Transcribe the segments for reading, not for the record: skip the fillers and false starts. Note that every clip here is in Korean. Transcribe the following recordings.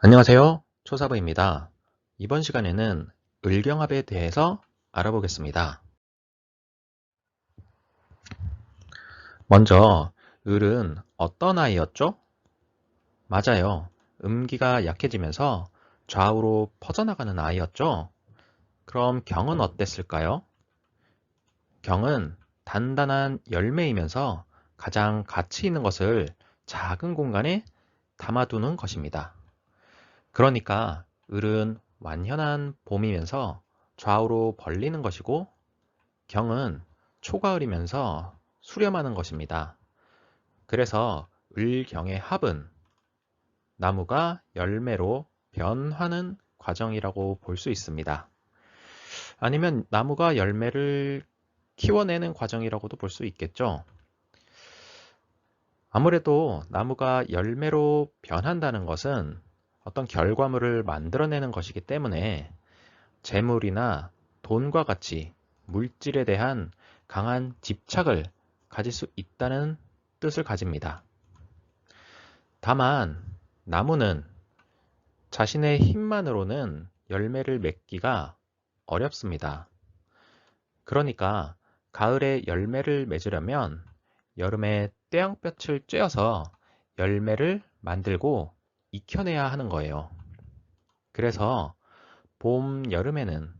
안녕하세요. 초사부입니다. 이번 시간에는 을경합에 대해서 알아보겠습니다. 먼저 을은 어떤 아이였죠? 맞아요. 음기가 약해지면서 좌우로 퍼져나가는 아이였죠? 그럼 경은 어땠을까요? 경은 단단한 열매이면서 가장 가치 있는 것을 작은 공간에 담아두는 것입니다. 그러니까 을은 완연한 봄이면서 좌우로 벌리는 것이고 경은 초가을이면서 수렴하는 것입니다. 그래서 을경의 합은 나무가 열매로 변하는 과정이라고 볼 수 있습니다. 아니면 나무가 열매를 키워내는 과정이라고도 볼 수 있겠죠. 아무래도 나무가 열매로 변한다는 것은 어떤 결과물을 만들어내는 것이기 때문에 재물이나 돈과 같이 물질에 대한 강한 집착을 가질 수 있다는 뜻을 가집니다. 다만 나무는 자신의 힘만으로는 열매를 맺기가 어렵습니다. 그러니까 가을에 열매를 맺으려면 여름에 떼양볕을 쬐어서 열매를 만들고 익혀내야 하는 거예요. 그래서 봄, 여름에는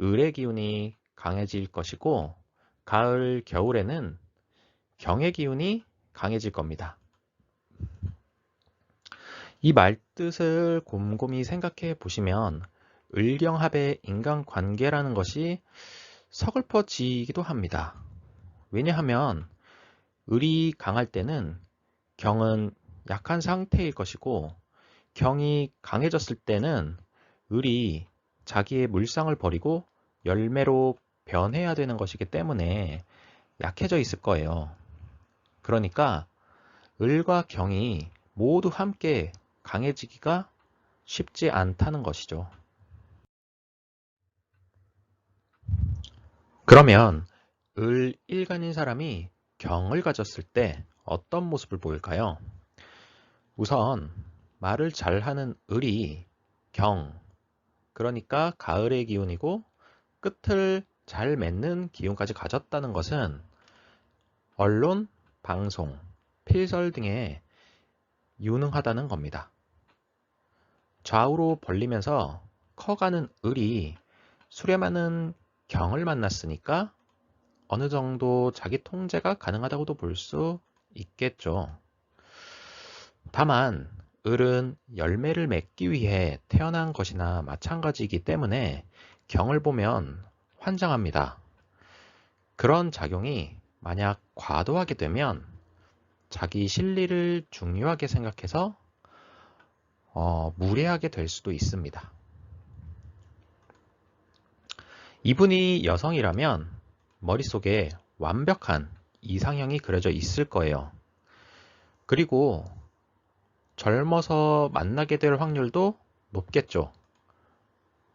을의 기운이 강해질 것이고 가을, 겨울에는 경의 기운이 강해질 겁니다. 이 말뜻을 곰곰이 생각해 보시면 을경합의 인간관계라는 것이 서글퍼지기도 합니다. 왜냐하면 을이 강할 때는 경은 약한 상태일 것이고 경이 강해졌을 때는 을이 자기의 물상을 버리고 열매로 변해야 되는 것이기 때문에 약해져 있을 거예요. 그러니까 을과 경이 모두 함께 강해지기가 쉽지 않다는 것이죠. 그러면 을 일간인 사람이 경을 가졌을 때 어떤 모습을 보일까요? 우선 말을 잘하는 을이 경, 그러니까 가을의 기운이고 끝을 잘 맺는 기운까지 가졌다는 것은 언론, 방송, 필설 등에 유능하다는 겁니다. 좌우로 벌리면서 커가는 을이 수렴하는 경을 만났으니까 어느 정도 자기 통제가 가능하다고도 볼 수 있겠죠. 다만 을은 열매를 맺기 위해 태어난 것이나 마찬가지이기 때문에 경을 보면 환장합니다. 그런 작용이 만약 과도하게 되면 자기 실리를 중요하게 생각해서 무례하게 될 수도 있습니다. 이분이 여성이라면 머릿속에 완벽한 이상형이 그려져 있을 거예요. 그리고 젊어서 만나게 될 확률도 높겠죠.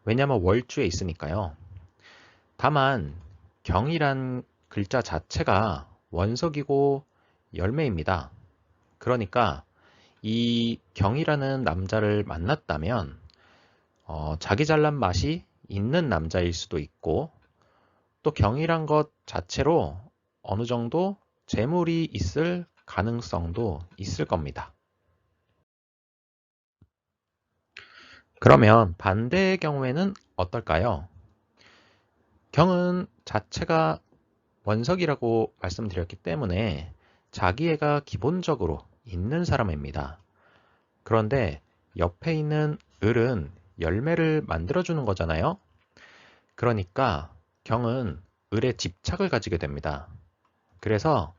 왜냐하면 월주에 있으니까요. 다만 경이란 글자 자체가 원석이고 열매입니다. 그러니까 이 경이라는 남자를 만났다면 자기 잘난 맛이 있는 남자일 수도 있고 또 경이란 것 자체로 어느 정도 재물이 있을 가능성도 있을 겁니다. 그러면 반대의 경우에는 어떨까요? 경은 자체가 원석이라고 말씀드렸기 때문에 자기애가 기본적으로 있는 사람입니다. 그런데 옆에 있는 을은 열매를 만들어주는 거잖아요. 그러니까 경은 을에 집착을 가지게 됩니다. 그래서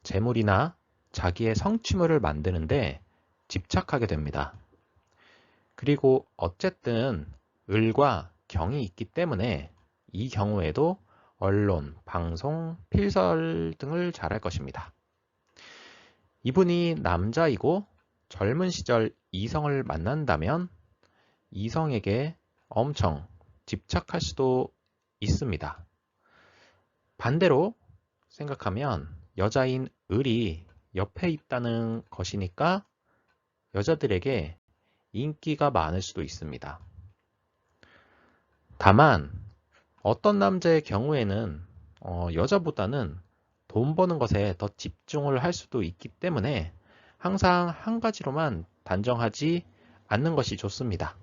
재물이나 자기의 성취물을 만드는데 집착하게 됩니다. 그리고 어쨌든 을과 경이 있기 때문에 이 경우에도 언론, 방송, 필설 등을 잘할 것입니다. 이분이 남자이고 젊은 시절 이성을 만난다면 이성에게 엄청 집착할 수도 있습니다. 반대로 생각하면 여자인 을이 옆에 있다는 것이니까 여자들에게 인기가 많을 수도 있습니다. 다만 어떤 남자의 경우에는 여자보다는 돈 버는 것에 더 집중을 할 수도 있기 때문에 항상 한 가지로만 단정하지 않는 것이 좋습니다.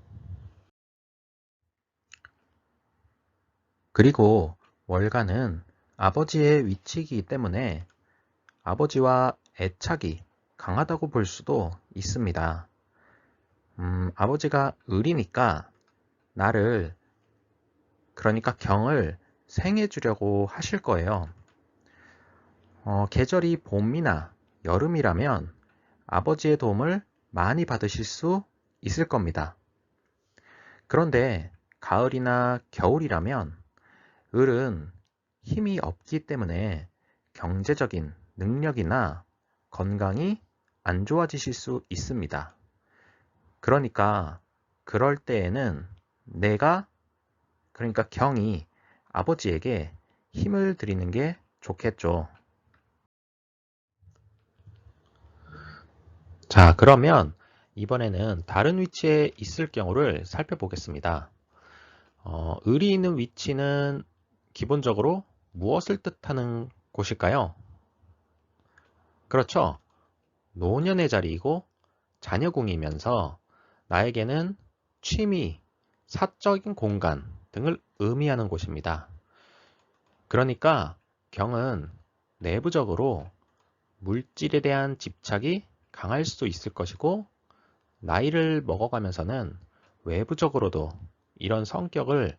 그리고 월간은 아버지의 위치이기 때문에 아버지와 애착이 강하다고 볼 수도 있습니다. 아버지가 을이니까 나를, 그러니까 경을 생해 주려고 하실 거예요. 계절이 봄이나 여름이라면 아버지의 도움을 많이 받으실 수 있을 겁니다. 그런데 가을이나 겨울이라면 을은 힘이 없기 때문에 경제적인 능력이나 건강이 안 좋아지실 수 있습니다. 그러니까 그럴 때에는 그러니까 경이 아버지에게 힘을 드리는 게 좋겠죠. 자, 그러면 이번에는 다른 위치에 있을 경우를 살펴보겠습니다. 을이 있는 위치는 기본적으로 무엇을 뜻하는 곳일까요? 그렇죠. 노년의 자리이고 자녀궁이면서 나에게는 취미, 사적인 공간 등을 의미하는 곳입니다. 그러니까 경은 내부적으로 물질에 대한 집착이 강할 수 있을 것이고, 나이를 먹어가면서는 외부적으로도 이런 성격을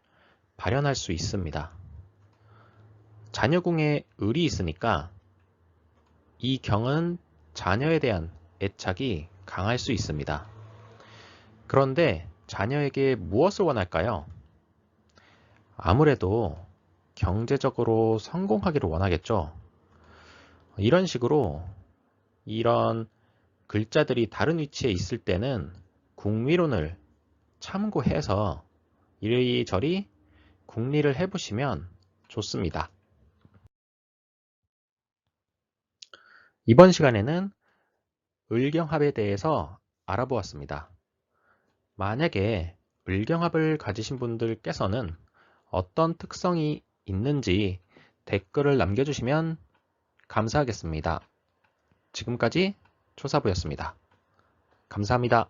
발현할 수 있습니다. 자녀궁에 을이 있으니까 이 경은 자녀에 대한 애착이 강할 수 있습니다. 그런데 자녀에게 무엇을 원할까요? 아무래도 경제적으로 성공하기를 원하겠죠. 이런 식으로 이런 글자들이 다른 위치에 있을 때는 국리론을 참고해서 이리저리 국리를 해보시면 좋습니다. 이번 시간에는 을경합에 대해서 알아보았습니다. 만약에 을경합을 가지신 분들께서는 어떤 특성이 있는지 댓글을 남겨주시면 감사하겠습니다. 지금까지 초사부였습니다. 감사합니다.